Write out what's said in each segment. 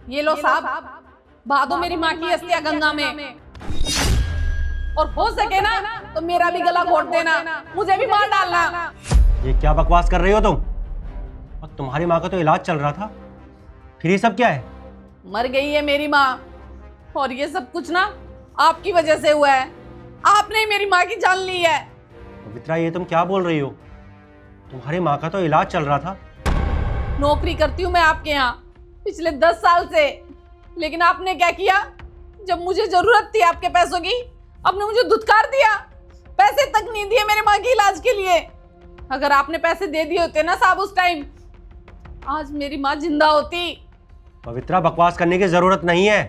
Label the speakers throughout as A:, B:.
A: ये लो साहब, बहा दो मेरी माँ की अस्थियां गंगा में, और हो सके ना तो मेरा भी गला घोट देना, मुझे भी मार डालना।
B: ये क्या बकवास कर रही हो तुम? और तुम्हारी माँ का तो इलाज चल रहा था, फिर ये सब क्या है?
A: मर गई है मेरी माँ, और ये सब कुछ ना आपकी वजह से हुआ है। आपने ही मेरी माँ की जान ली है।
B: पवित्रा, ये तुम क्या बोल रही हो? तुम्हारी माँ का तो इलाज चल रहा था।
A: नौकरी करती हूँ मैं आपके यहाँ पिछले 10 साल से, लेकिन आपने क्या किया? जब मुझे जरूरत थी आपके पैसों की, आपने मुझे धुतकार दिया, पैसे तक नहीं दिए मेरे माँ के इलाज के लिए। अगर आपने पैसे दे दिए होते ना साहब उस टाइम, आज मेरी माँ जिंदा होती।
B: पवित्रा, बकवास करने की जरूरत नहीं है।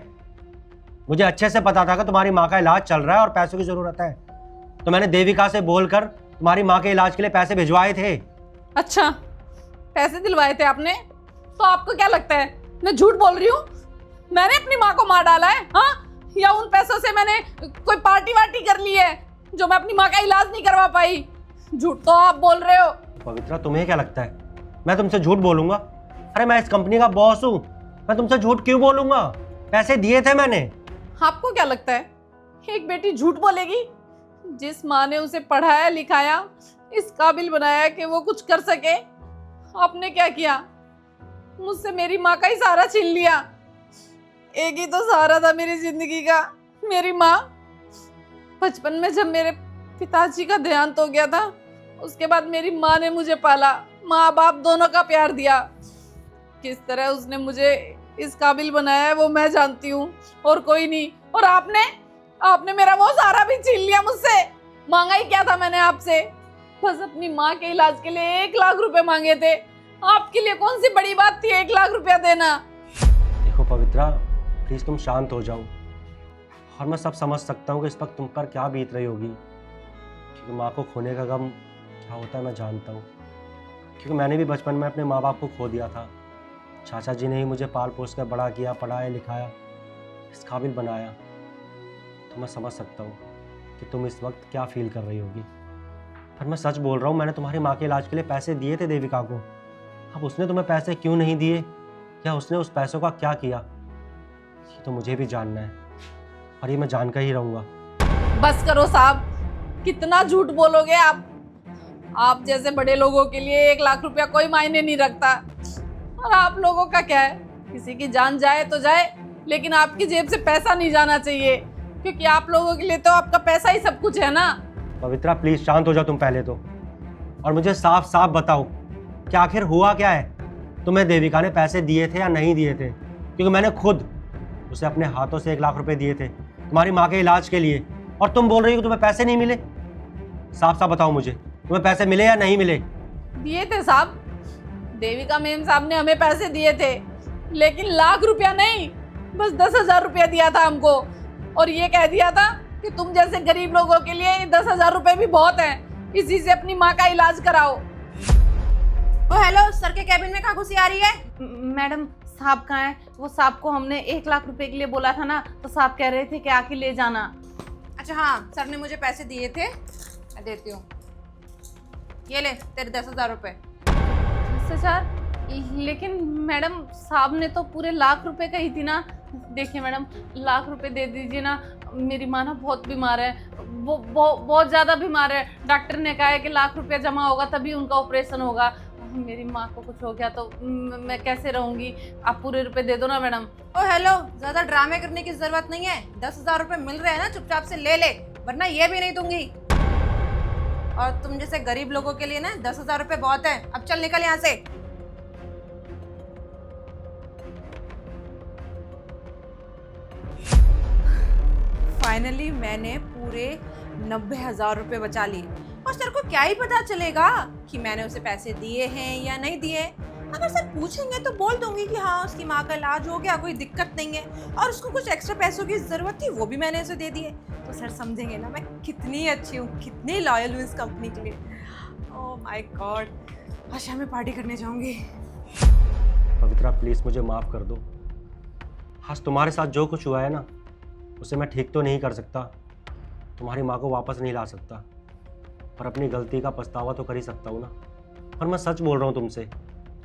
B: मुझे अच्छे से पता था कि तुम्हारी माँ का इलाज चल रहा है और पैसों की जरूरत है, तो मैंने देविका से बोलकर तुम्हारी माँ के इलाज के लिए पैसे भिजवाए थे।
A: अच्छा, पैसे दिलवाए थे आपने? तो आपको क्या लगता है मैं झूठ बोल रही हूँ? मैंने अपनी माँ को मार डाला है? हाँ, या उन पैसों से मैंने कोई पार्टी वार्टी कर ली है जो मैं अपनी माँ का इलाज नहीं करवा पाई? झूठ तो आप बोल रहे हो।
B: पवित्रा, तुम्हें क्या लगता है मैं तुमसे झूठ बोलूंगा? अरे मैं इस कंपनी का बॉस हूँ, मैं तुमसे झूठ क्यों बोलूंगा? पैसे दिए थे मैंने।
A: आपको क्या लगता है एक बेटी झूठ बोलेगी? जिस माँ ने उसे पढ़ाया लिखाया, इस काबिल बनाया कि वो कुछ कर सके, आपने क्या किया? मुझसे मेरी माँ का ही सहारा छीन लिया। एक ही तो सहारा था मेरी जिंदगी का, मेरी माँ। बचपन में जब मेरे पिताजी का देहांत हो गया था, उसके बाद मेरी माँ ने मुझे पाला, माँ बाप दोनों का प्यार दिया। किस तरह उसने मुझे इस काबिल बनाया है वो मैं जानती हूँ, और कोई नहीं। और आपने मेरा वो सहारा भी छीन लिया मुझसे। मांगा ही क्या था मैंने आपसे? बस अपनी माँ के इलाज के लिए 1 लाख रुपए मांगे थे। आपके लिए कौन सी बड़ी बात थी 1 लाख रुपया देना?
B: देखो पवित्रा, प्लीज तुम शांत हो जाओ। और मैं सब समझ सकता हूँ कि इस वक्त तुम पर क्या बीत रही होगी, क्योंकि माँ को खोने का गम क्या होता है मैं जानता हूँ। क्योंकि मैंने भी बचपन में अपने माँ बाप को खो दिया था। चाचा जी ने ही मुझे पाल पोस कर बड़ा किया, पढ़ाया लिखाया, इस काबिल बनाया। तो मैं समझ सकता हूँ कि तुम इस वक्त क्या फील कर रही होगी। पर मैं सच बोल रहा हूँ, मैंने तुम्हारी माँ के इलाज के लिए पैसे दिए थे देविका को। अब उसने तुम्हें पैसे क्यों नहीं दिए, या उसने उस पैसों का क्या किया, ये तो मुझे भी जानना है, और ये मैं जानकर ही रहूँगा।
A: बस करो साहब, कितना झूठ बोलोगे आप? आप जैसे बड़े लोगों के लिए 1 लाख रुपया कोई मायने नहीं रखता, और आप लोगों का क्या है? किसी की जान जाए तो जाए, लेकिन आपकी जेब से पैसा नहीं जाना चाहिए, क्योंकि आप लोगों के लिए तो आपका पैसा ही सब कुछ है ना।
B: पवित्रा, प्लीज शांत हो जाओ तुम पहले तो, और मुझे साफ साफ बताओ कि आखिर हुआ क्या है। तुम्हें देविका ने पैसे दिए थे या नहीं दिए थे? क्योंकि मैंने खुद उसे अपने हाथों से 1 लाख रुपए दिए थे तुम्हारी माँ के इलाज के लिए, और तुम बोल रही हो कि तुम्हें पैसे नहीं मिले। साफ साफ बताओ मुझे, तुम्हें पैसे मिले या नहीं मिले?
A: दिए थे साहब, देविका मेम साहब ने हमें पैसे दिए थे, लेकिन 1 लाख रुपया नहीं, बस 10,000 रुपया दिया था हमको, और ये कह दिया था कि तुम जैसे गरीब लोगों के लिए 10,000 रुपए भी बहुत हैं, इसी से अपनी माँ का इलाज कराओ।
C: ओ हेलो, सर के कैबिन में कहाँ घुसी आ रही है?
D: मैडम, साहब कहाँ है? वो साहब को हमने 1 लाख रुपए के लिए बोला था ना, तो साहब कह रहे थे कि आके ले जाना।
C: अच्छा हाँ, सर ने मुझे पैसे दिए थे, मैं देती हूँ। ये ले तेरे 10,000 रुपए।
D: 10,000? लेकिन मैडम, साहब ने तो पूरे 1 लाख रुपए कही थी ना। देखिए मैडम, 1 लाख रुपए दे दीजिए ना, मेरी माँ ना बहुत बीमार है, वो बहुत ज़्यादा बीमार है। डॉक्टर ने कहा है कि 1 लाख रुपया जमा होगा तभी उनका ऑपरेशन होगा। मेरी माँ को कुछ हो गया तो मैं कैसे रहूँगी? आप पूरे रुपए दे दो ना मैडम।
C: ओ हेलो, ज्यादा ड्रामे करने की जरूरत नहीं है। 10,000 रुपए मिल रहे हैं ना, चुपचाप से ले ले, वरना ये भी नहीं दूंगी। और तुम जैसे गरीब लोगों के लिए ना 10,000 रुपए बहुत है। अब चल निकल यहाँ से। फाइनली मैंने पूरे 90,000 रुपए बचा लिए, और सर को क्या ही पता चलेगा कि मैंने उसे पैसे दिए हैं या नहीं दिए। अगर सर पूछेंगे तो बोल दूंगी कि हाँ उसकी माँ का इलाज हो गया, कोई दिक्कत नहीं है, और उसको कुछ एक्स्ट्रा पैसों की ज़रूरत थी, वो भी मैंने उसे दे दिए। तो सर समझेंगे ना मैं कितनी अच्छी हूँ, कितनी लॉयल हूँ इस कंपनी के लिए। ओह माय गॉड, आज मैं पार्टी करने जाऊँगी।
B: पवित्रा, प्लीज़ मुझे माफ़ कर दो। आज तुम्हारे साथ जो कुछ हुआ है ना, उसे मैं ठीक तो नहीं कर सकता, तुम्हारी माँ को वापस नहीं ला सकता, पर अपनी गलती का पछतावा तो कर ही सकता हूँ ना। और मैं सच बोल रहा हूँ तुमसे,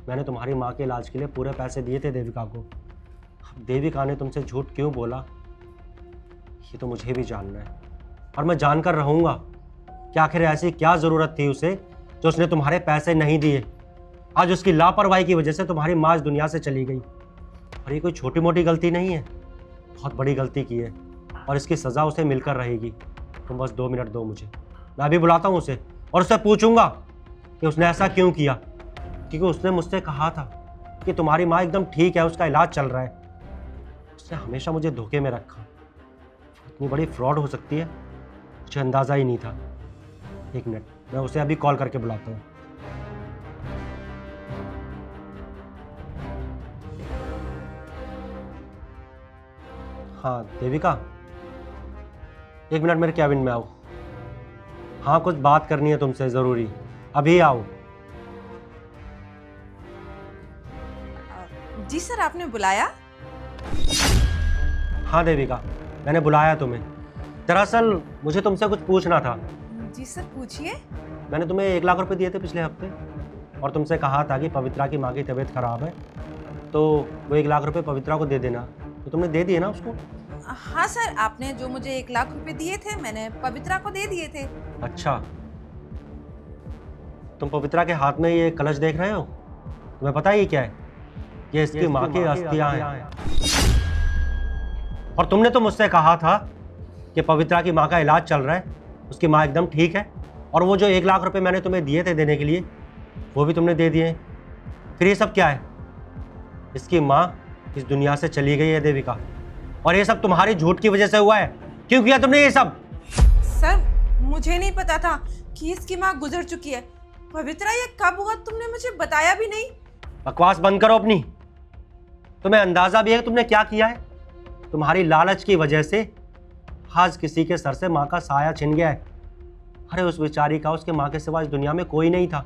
B: मैंने तुम्हारी माँ के इलाज के लिए पूरे पैसे दिए थे देविका को। अब देविका ने तुमसे झूठ क्यों बोला ये तो मुझे भी जानना है, और मैं जानकर रहूंगा कि आखिर ऐसी क्या ज़रूरत थी उसे जो उसने तुम्हारे पैसे नहीं दिए। आज उसकी लापरवाही की वजह से तुम्हारी माँ इस दुनिया से चली गई, और ये कोई छोटी मोटी गलती नहीं है, बहुत बड़ी गलती की है, और इसकी सज़ा उसे मिलकर रहेगी। तुम बस 2 मिनट दो मुझे, मैं अभी बुलाता हूँ उसे और उससे पूछूंगा कि उसने ऐसा क्यों किया, क्योंकि उसने मुझसे कहा था कि तुम्हारी माँ एकदम ठीक है, उसका इलाज चल रहा है। उसने हमेशा मुझे धोखे में रखा। इतनी बड़ी फ्रॉड हो सकती है मुझे अंदाज़ा ही नहीं था। 1 मिनट, मैं उसे अभी कॉल करके बुलाता हूँ। हाँ देविका, 1 मिनट मेरे कैबिन में आओ। हाँ कुछ बात करनी है तुमसे ज़रूरी, अभी आओ।
C: जी सर, आपने बुलाया?
B: हाँ देविका, मैंने बुलाया तुम्हें। दरअसल मुझे तुमसे कुछ पूछना था।
C: जी सर, पूछिए।
B: मैंने तुम्हें 1 लाख रुपए दिए थे पिछले हफ्ते, और तुमसे कहा था कि पवित्रा की माँ की तबीयत खराब है, तो वो 1 लाख रुपए पवित्रा को दे देना। तो तुमने दे दिए ना उसको?
C: हाँ सर, आपने जो मुझे 1 लाख रुपए दिए थे मैंने पवित्रा को दे दिए थे।
B: अच्छा, तुम पवित्रा के हाथ में ये कलश देख रहे हो? तुम्हें पता है ये क्या है? ये इसकी माँ की अस्थियां हैं। और तुमने तो मुझसे कहा था कि पवित्रा की माँ का इलाज चल रहा है, उसकी माँ एकदम ठीक है, और वो जो 1 लाख रुपए मैंने तुम्हें दिए थे देने के लिए, वो भी तुमने दे दिए। फिर ये सब क्या है? इसकी माँ इस दुनिया से चली गई है देविका, और ये सब तुम्हारी झूठ की वजह से हुआ है। क्यों किया तुमने ये सब?
C: सर, मुझे नहीं पता था कि इसकी माँ गुजर चुकी है। पवित्रा, ये कब हुआ तुमने मुझे बताया भी नहीं।
B: बकवास बंद करो अपनी। तुम्हें अंदाजा भी है कि तुमने क्या किया है? तुम्हारी लालच की वजह से आज किसी के सर से माँ का साया छिन गया है। अरे उस बेचारी का उसके माँ के सिवा इस दुनिया में कोई नहीं था।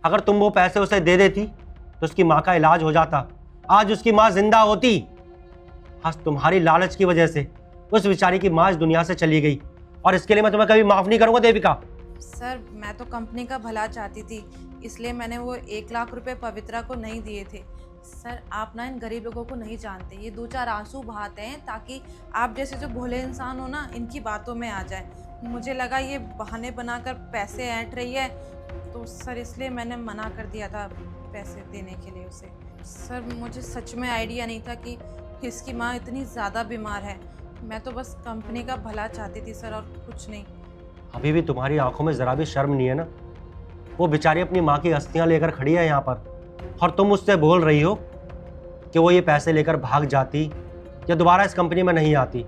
B: अगर तुम वो पैसे उसे दे देती तो उसकी माँ का इलाज हो जाता, आज उसकी माँ जिंदा होती। आज तुम्हारी लालच की वजह से उस बेचारी की माँ इस दुनिया से चली गई, और इसके लिए मैं तुम्हें कभी माफ नहीं करूंगा देविका।
C: सर, मैं तो कंपनी का भला चाहती थी, इसलिए मैंने वो 1 लाख रुपए पवित्रा को नहीं दिए थे। सर, आप ना इन गरीब लोगों को नहीं जानते, ये 2-4 आंसू बहाते हैं ताकि आप जैसे जो भोले इंसान हो ना, इनकी बातों में आ जाए। मुझे लगा ये बहाने बनाकर पैसे ऐंठ रही है, तो सर इसलिए मैंने मना कर दिया था पैसे देने के लिए उसे। सर, मुझे सच में आइडिया नहीं था कि इसकी माँ इतनी ज़्यादा बीमार है। मैं तो बस कंपनी का भला चाहती थी सर, और कुछ नहीं।
B: अभी भी तुम्हारी आंखों में जरा भी शर्म नहीं है ना? वो बेचारी अपनी माँ की अस्थियां लेकर खड़ी है यहाँ पर, और तुम उससे बोल रही हो कि वो ये पैसे लेकर भाग जाती या दोबारा इस कंपनी में नहीं आती।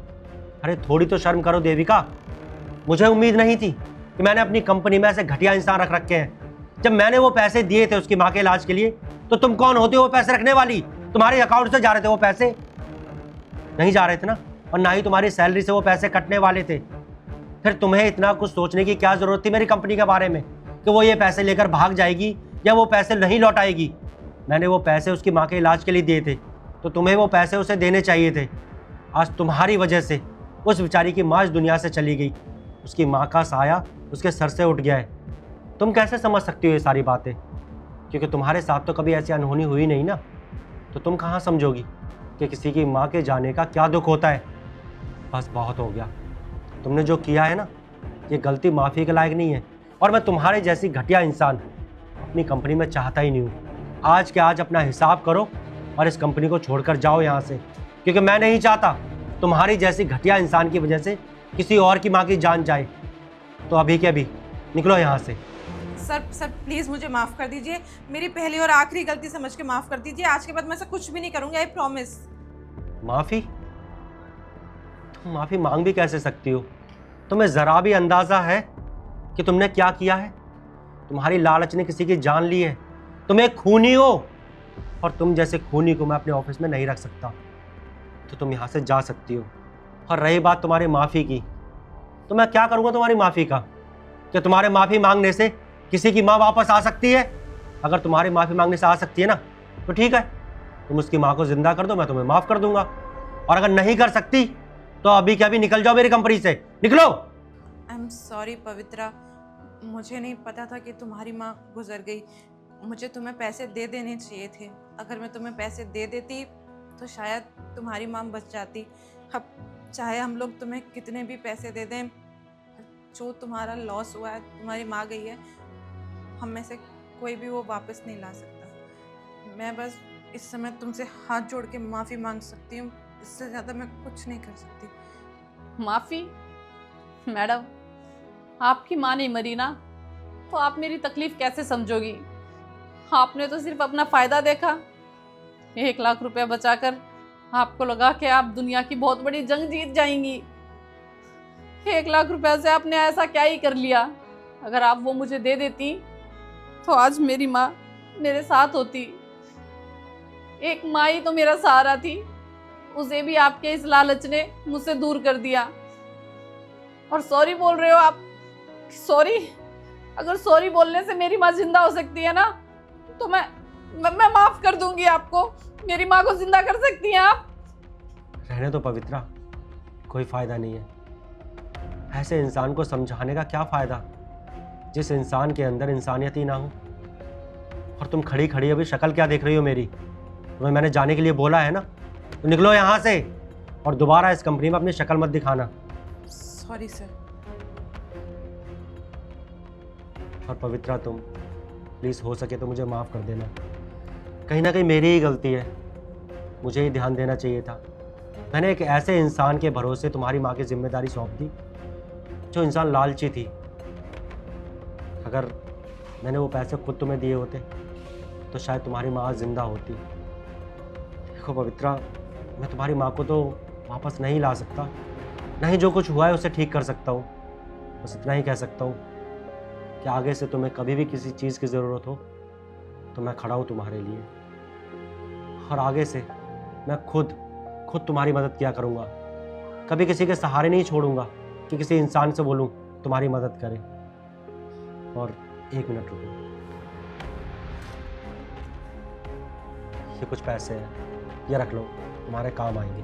B: अरे थोड़ी तो शर्म करो देविका। मुझे उम्मीद नहीं थी कि मैंने अपनी कंपनी में ऐसे घटिया इंसान रख रखे हैं। जब मैंने वो पैसे दिए थे उसकी माँ के इलाज के लिए, तो तुम कौन होती हो वो पैसे रखने वाली? तुम्हारे अकाउंट से जा रहे थे वो पैसे? नहीं जा रहे थे ना, और ना ही तुम्हारी सैलरी से वो पैसे कटने वाले थे। फिर तुम्हें इतना कुछ सोचने की क्या जरूरत थी मेरी कंपनी के बारे में कि वो ये पैसे लेकर भाग जाएगी या वो पैसे नहीं लौटाएगी? मैंने वो पैसे उसकी माँ के इलाज के लिए दिए थे, तो तुम्हें वो पैसे उसे देने चाहिए थे। आज तुम्हारी वजह से उस बेचारी की माँ इस दुनिया से चली गई, उसकी माँ का साया उसके सर से उठ गया है। तुम कैसे समझ सकती हो ये सारी बातें? क्योंकि तुम्हारे साथ तो कभी ऐसी अनहोनी हुई नहीं ना, तो तुम कहाँ समझोगी कि किसी की माँ के जाने का क्या दुख होता है। बस बहुत हो गया, तुमने जो किया है ना, ये गलती माफ़ी के लायक नहीं है, और मैं तुम्हारे जैसी घटिया इंसान अपनी कंपनी में चाहता ही नहीं हूँ। आज के आज अपना हिसाब करो और इस कंपनी को छोड़कर जाओ यहाँ से, क्योंकि मैं नहीं चाहता तुम्हारी जैसी घटिया इंसान की वजह से किसी और की माँ की जान जाए। तो अभी के अभी निकलो यहाँ से।
C: सर प्लीज़ मुझे माफ़ कर दीजिए, मेरी पहली और आखिरी गलती समझ के माफ़ कर दीजिए। आज के बाद मैं ऐसा कुछ भी नहीं करूँगी, आई प्रॉमिस।
B: माफ़ी? तुम माफ़ी मांग भी कैसे सकती हो? तुम्हें ज़रा भी अंदाज़ा है कि तुमने क्या किया है? तुम्हारी लालच ने किसी की जान ली है। तुम एक खूनी हो, और तुम जैसे खूनी को मैं अपने ऑफिस में नहीं रख सकता। तो तुम यहाँ से जा सकती हो। और रही बात तुम्हारी माफ़ी की, तो मैं क्या करूँगा तुम्हारी माफ़ी का? क्या तुम्हारे माफ़ी मांगने से किसी की माँ वापस आ सकती है? अगर तुम्हारी माफ़ी मांगने से आ सकती है ना, तो ठीक है, तुम उसकी माँ को जिंदा कर दो, मैं तुम्हें माफ़ कर दूंगा। और अगर नहीं कर सकती तो अभी क्या अभी निकल जाओ मेरी कंपनी से, निकलो।
C: आई एम सॉरी पवित्रा, मुझे नहीं पता था कि तुम्हारी माँ गुजर गई। मुझे तुम्हें पैसे दे देने चाहिए थे। अगर मैं तुम्हें पैसे दे देती तो शायद तुम्हारी माँ बच जाती। अब चाहे हम लोग तुम्हें कितने भी पैसे दे दें, जो तुम्हारा लॉस हुआ है, तुम्हारी माँ गई है, हम में से कोई भी वो वापस नहीं ला सकता। मैं बस इस समय तुमसे हाथ जोड़ के माफ़ी मांग सकती हूँ, इससे ज़्यादा मैं कुछ नहीं कर सकती।
A: माफी? मैडम, आपकी माँ नहीं मरी ना, तो आप मेरी तकलीफ कैसे समझोगी? आपने तो सिर्फ अपना फायदा देखा। 1 लाख रुपया बचाकर आपको लगा कि आप दुनिया की बहुत बड़ी जंग जीत जाएंगी। 1 लाख रुपया से आपने ऐसा क्या ही कर लिया? अगर आप वो मुझे दे देती तो आज मेरी माँ मेरे साथ होती। एक माँ ही तो मेरा सहारा थी, उसे भी आपके इस लालच ने मुझसे दूर कर दिया। और सॉरी बोल रहे हो आप? सॉरी? अगर सॉरी बोलने से मेरी माँ जिंदा हो सकती है ना, तो मैं माफ कर दूंगी आपको। मेरी माँ को जिंदा कर सकती हैं आप?
B: रहने दो पवित्रा, कोई फ़ायदा नहीं है। ऐसे इंसान को समझाने का क्या फ़ायदा जिस इंसान के अंदर इंसानियत ही ना हो। और तुम खड़ी खड़ी अभी शक्ल क्या देख रही हो मेरी? तुम्हें मैंने जाने के लिए बोला है ना, तो निकलो यहाँ से और दोबारा इस कंपनी में अपनी शक्ल मत दिखाना।
C: Sorry sir.
B: और पवित्रा, तुम प्लीज़ हो सके तो मुझे माफ़ कर देना। कहीं ना कहीं मेरी ही गलती है, मुझे ही ध्यान देना चाहिए था। मैंने एक ऐसे इंसान के भरोसे तुम्हारी माँ की जिम्मेदारी सौंप दी जो इंसान लालची थी। अगर मैंने वो पैसे खुद तुम्हें दिए होते तो शायद तुम्हारी माँ जिंदा होती। देखो पवित्रा, मैं तुम्हारी माँ को तो वापस नहीं ला सकता, नहीं जो कुछ हुआ है उसे ठीक कर सकता हूँ। बस इतना ही कह सकता हूँ कि आगे से तुम्हें कभी भी किसी चीज़ की ज़रूरत हो तो मैं खड़ा हूँ तुम्हारे लिए। और आगे से मैं खुद तुम्हारी मदद किया करूँगा। कभी किसी के सहारे नहीं छोड़ूंगा कि किसी इंसान से बोलूँ तुम्हारी मदद करे। और 1 मिनट रुको, ये कुछ पैसे हैं, ये रख लो, तुम्हारे काम आएंगे।